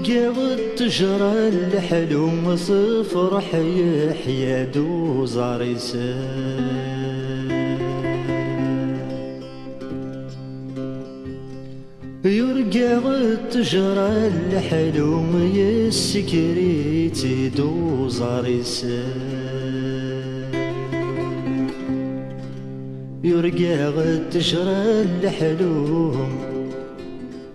يرقى التجرى الحلو صفرح يحيى دوزار يرقى التجرى الحلو يسكريتي دوزار يرقى التجرى الحلو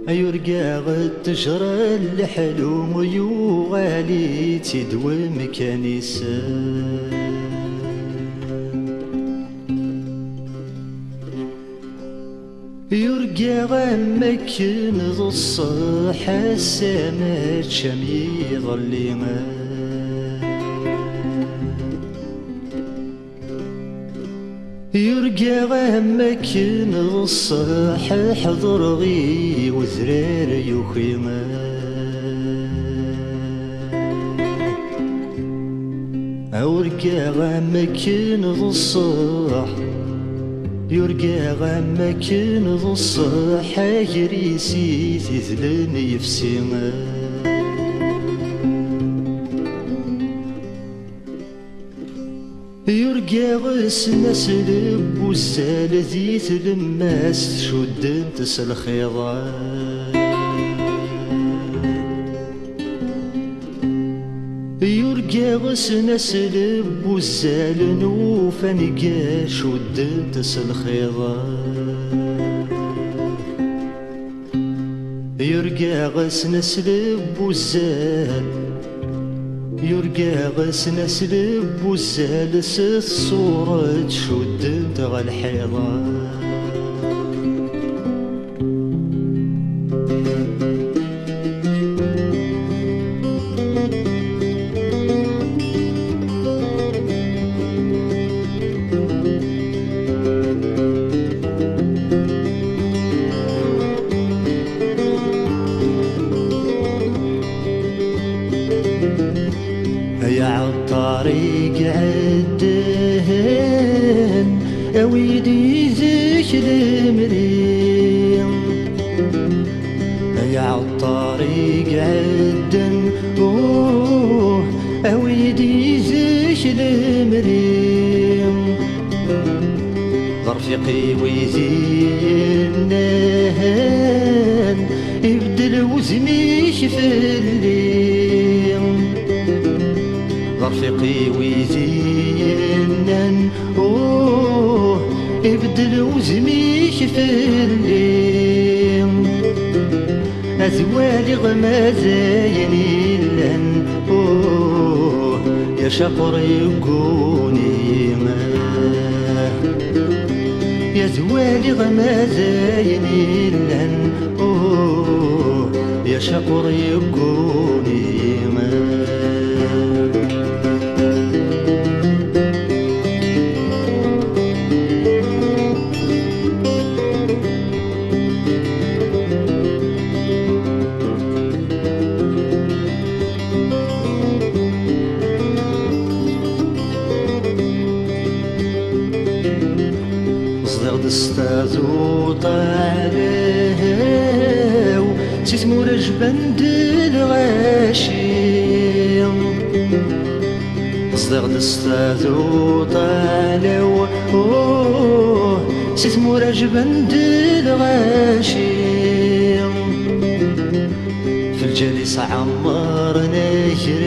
يرقى التجرى الحلو يوالي تدوم كنيسة يرقى غمكن ذو الصح السماء شمي ظليما يرقى غمكن ذو الصح حضر غي وزرار يخيما يرقى غمكن ذو الصح يرقى غمكن ذو الصح يريسي تذلن يفسيما يرقى غسنا سلب والسال ذي تلماس شد انتس الخيضان يرقى غسنا سلب والسال نوفا نقا شد انتس الخيضان يرقى غسنا سلب والسال يرقى غسنا سلب والسالس الصورة تشد انت غالحيضان يا عالطريق عدهن اويدي ذيك المريم يا عالطريق عدن اويدي ذيك المريم رفيقي ويزينهن يبدل وزنيش في الليل رفيقي ويزينن يبدل وزنيش في الليل أزوالي غمازايني لن يا شقر يقوني ما يا زوالي غمازايني لن يا شقر يقوني ما استاذو طالعو سيسمو رجبند الغاشي صدق استاذو طالعو سيسمو رجبند الغاشي في الجليس عمرنا يجراو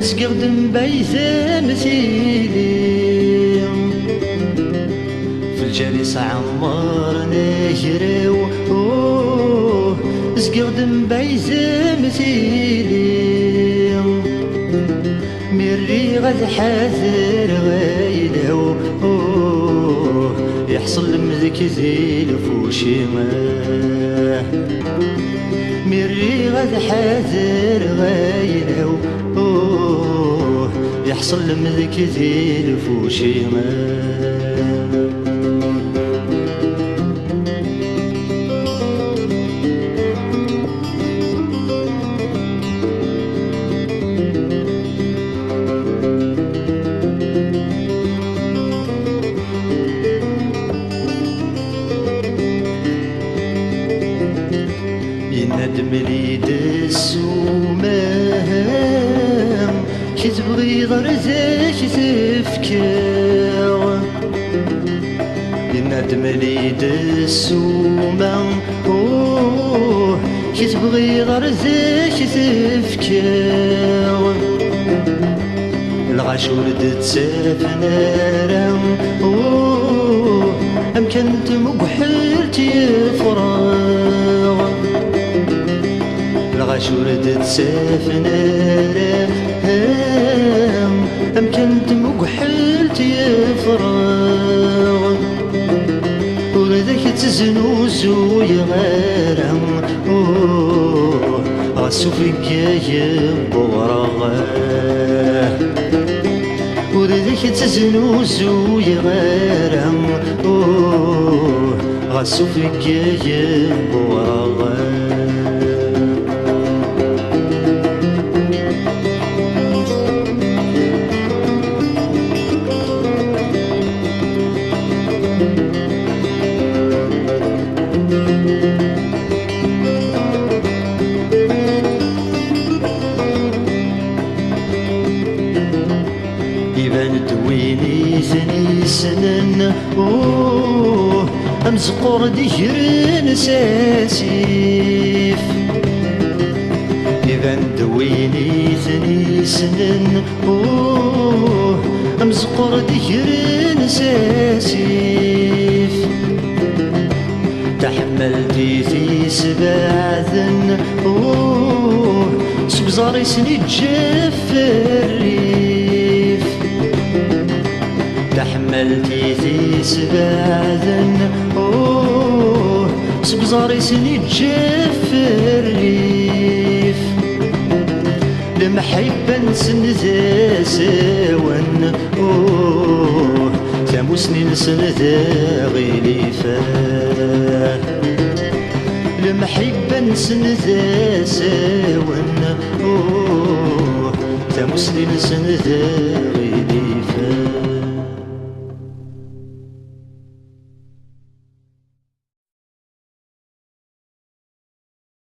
سقردم بيثا مثيلي الجليس عمرنا يجراو سقردم بيزا مثيلي مري غد حاذر غايلو يحصل مذك زيل فوشيما مري غد حاذر غايلو يحصل مذك زيل فوشيما مليد السمام كي تبغي ضرزك تفكر يناد مليد السمام كي تبغي ضرزك تفكر الغاش ولد تسافنارم أم كنت مقحلت يفراغ الغاش ولد تسافنارم أم كنت مقحلت يفراغ وردك تزنوزو يغارم غاسو فيا بوراغ وردك تزنوزو يغارم غاسو فيا بوراغ يبان دويني ثني سنن أمزقور ديجرن ساسيف يبان دويني ثني سنن أمزقور ديجرن ساسيف تحملتي في سباذن سبزاري سني جفري تحملتي في سباذن سبزاري سني جفريف لمحبا سنذا ساون ثاموسني نسنذا غليفا لمحبا سنذا ساون ثاموسني نسنذا